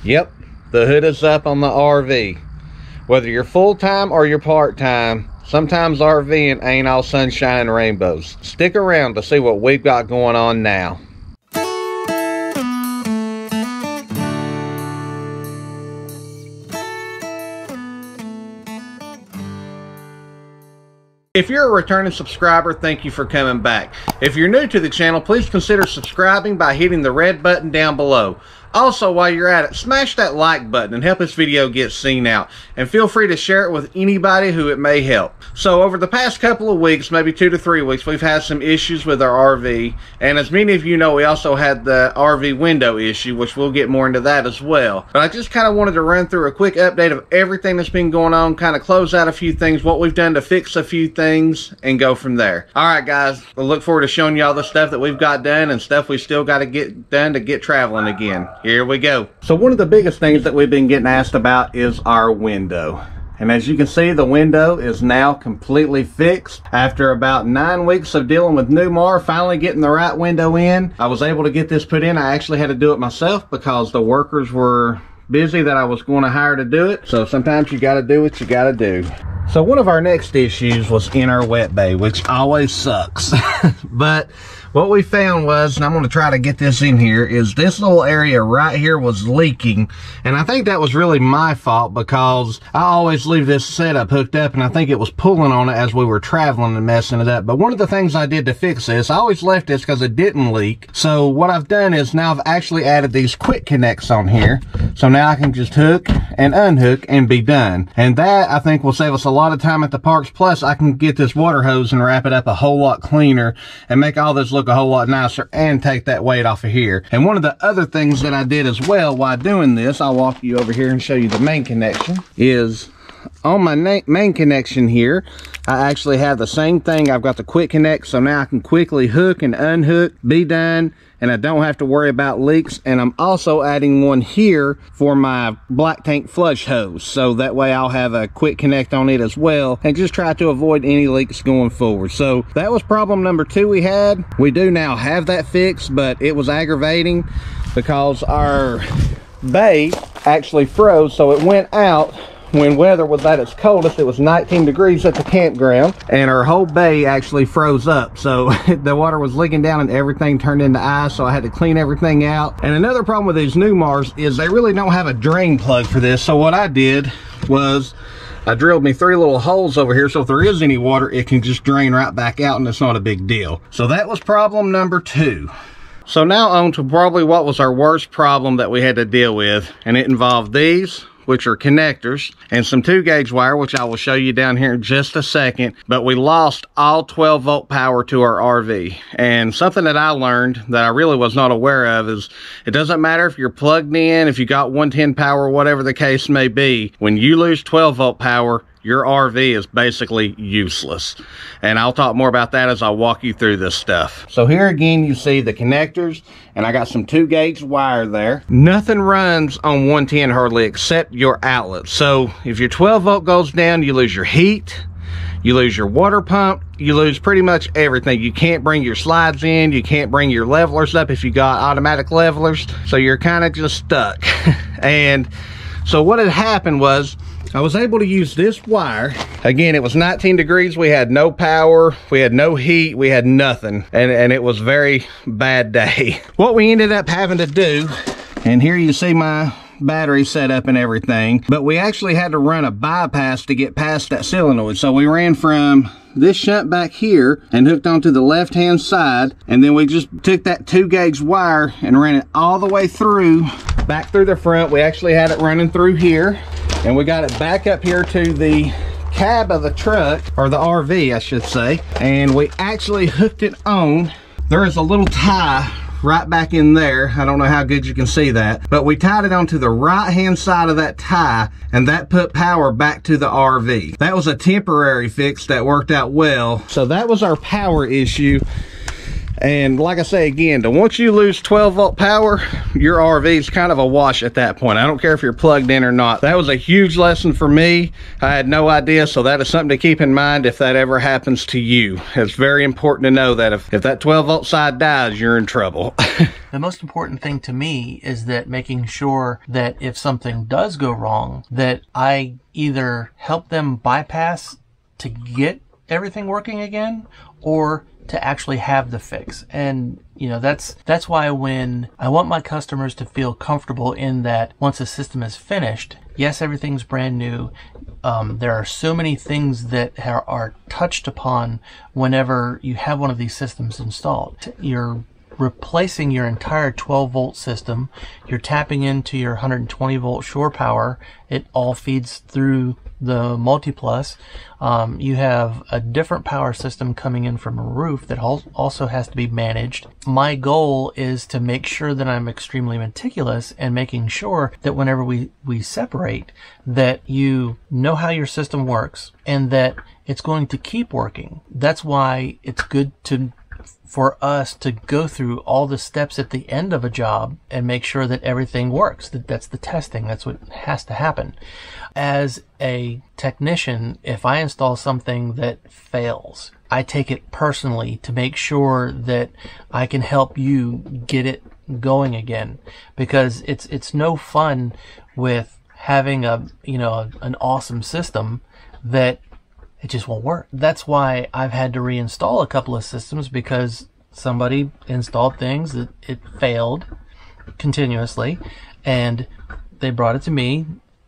Yep, the hood is up on the RV. Whether you're full-time or you're part-time, sometimes RVing ain't all sunshine and rainbows. Stick around to see what we've got going on now. If you're a returning subscriber, thank you for coming back. If you're new to the channel, please consider subscribing by hitting the red button down below. Also, while you're at it, smash that like button and help this video get seen out. And feel free to share it with anybody who it may help. So over the past couple of weeks, maybe 2 to 3 weeks, we've had some issues with our RV. And as many of you know, we also had the RV window issue, which we'll get more into that as well. But I just kind of wanted to run through a quick update of everything that's been going on, kind of close out a few things, what we've done to fix a few things, and go from there. Alright guys, we'll look forward to showing y'all the stuff that we've got done and stuff we still got to get done to get traveling again. Here we go. So one of the biggest things that we've been getting asked about is our window. And as you can see, the window is now completely fixed. After about 9 weeks of dealing with Newmar, finally getting the right window in, I was able to get this put in. I actually had to do it myself because the workers were busy that I was going to hire to do it. So sometimes you got to do what you got to do. So one of our next issues was in our wet bay, which always sucks. But what we found was, and I'm going to try to get this in here, is this little area right here was leaking. And I think that was really my fault because I always leave this setup hooked up and I think it was pulling on it as we were traveling and messing it up. But one of the things I did to fix this, I always left this because it didn't leak. So what I've done is now I've actually added these quick connects on here. So now I can just hook and unhook and be done. And that I think will save us a lot of time at the parks. Plus I can get this water hose and wrap it up a whole lot cleaner and make all this look a whole lot nicer and take that weight off of here. And one of the other things that I did as well while doing this, I'll walk you over here and show you the main connection, is on my main connection here, I actually have the same thing. I've got the quick connect, so now I can quickly hook and unhook, be done, and I don't have to worry about leaks. And I'm also adding one here for my black tank flush hose, so that way I'll have a quick connect on it as well and just try to avoid any leaks going forward. So that was problem number 2 we had. We do now have that fixed, but it was aggravating because our bay actually froze, so it went out when weather was at its coldest. It was 19 degrees at the campground and our whole bay actually froze up, so the water was leaking down and everything turned into ice, so I had to clean everything out. And another problem with these Newmars is they really don't have a drain plug for this. So what I did was I drilled me 3 little holes over here, so if there is any water it can just drain right back out and it's not a big deal. So that was problem number 2. So now on to probably what was our worst problem that we had to deal with, and it involved these, which are connectors, and some 2-gauge wire, which I will show you down here in just a second. But we lost all 12-volt power to our RV. And something that I learned that I really was not aware of is it doesn't matter if you're plugged in, if you got 110 power, whatever the case may be, when you lose 12-volt power, your RV is basically useless. And I'll talk more about that as I walk you through this stuff. So here again you see the connectors, and I got some 2-gauge wire there. Nothing runs on 110 hardly except your outlet. So if your 12-volt goes down, you lose your heat, you lose your water pump, you lose pretty much everything. You can't bring your slides in, you can't bring your levelers up if you got automatic levelers, so you're kind of just stuck. And so what had happened was I was able to use this wire. Again, it was 19 degrees. We had no power. We had no heat. We had nothing. And it was a very bad day. What we ended up having to do, and here you see my battery set up and everything, but we actually had to run a bypass to get past that solenoid. So we ran from this shunt back here and hooked onto the left hand side, and then we just took that 2-gauge wire and ran it all the way through, back through the front. We actually had it running through here, and we got it back up here to the cab of the truck, or the RV I should say, and we actually hooked it on. There is a little tie right back in there. I don't know how good you can see that, but we tied it onto the right hand side of that tie, and that put power back to the RV. That was a temporary fix that worked out well. So that was our power issue. And like I say again, once you lose 12 volt power, your RV is kind of a wash at that point. I don't care if you're plugged in or not. That was a huge lesson for me. I had no idea, so that is something to keep in mind if that ever happens to you. It's very important to know that if that 12 volt side dies, you're in trouble. The most important thing to me is that making sure that if something does go wrong, that I either help them bypass to get everything working again, or to actually have the fix. And you know, that's why when I want my customers to feel comfortable in that once a system is finished, yes, everything's brand new. There are so many things that are touched upon whenever you have one of these systems installed. You're replacing your entire 12 volt system. You're tapping into your 120 volt shore power. It all feeds through the multiplus. You have a different power system coming in from a roof that also has to be managed. My goal is to make sure that I'm extremely meticulous and making sure that whenever we separate, that you know how your system works and that it's going to keep working. That's why it's good for us to go through all the steps at the end of a job and make sure that everything works. That's the testing. That's what has to happen. As a technician, if I install something that fails, I take it personally to make sure that I can help you get it going again, because it's no fun with having an awesome system that it just won't work. That's why I've had to reinstall a couple of systems, because somebody installed things that it failed continuously, and they brought it to me.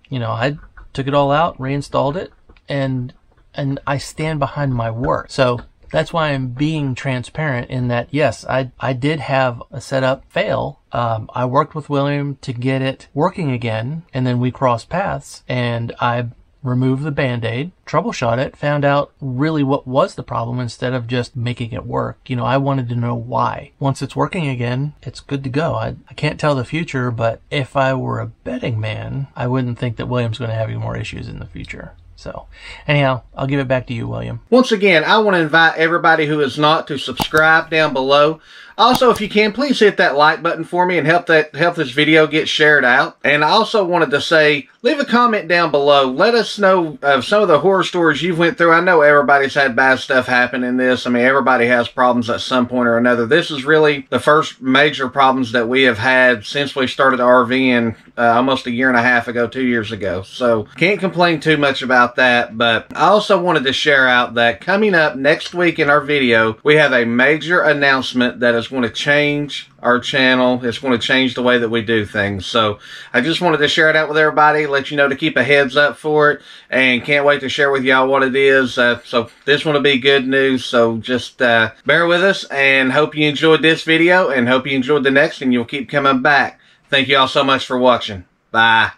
You know, I took it all out, reinstalled it, and I stand behind my work. So that's why I'm being transparent in that, yes, I did have a setup fail. I worked with William to get it working again, and then we crossed paths, and I removed the Band-Aid, troubleshot it, found out really what was the problem instead of just making it work. You know, I wanted to know why. Once it's working again, it's good to go. I can't tell the future, but if I were a betting man, I wouldn't think that William's going to have any more issues in the future. So anyhow, I'll give it back to you, William. Once again, I want to invite everybody who is not to subscribe down below. Also, if you can, please hit that like button for me and help this video get shared out. And I also wanted to say, leave a comment down below. Let us know of some of the horror stories you've went through. I know everybody's had bad stuff happen in this. I mean, everybody has problems at some point or another. This is really the first major problems that we have had since we started RVing almost a year and a half ago, 2 years ago. So can't complain too much about that. But I also wanted to share out that coming up next week in our video, we have a major announcement that is going to change our channel. It's going to change the way that we do things. So I just wanted to share it out with everybody, let you know to keep a heads up for it, and can't wait to share with y'all what it is. So this one will be good news. So just bear with us, and hope you enjoyed this video, and hope you enjoyed the next, and you'll keep coming back. Thank you all so much for watching. Bye.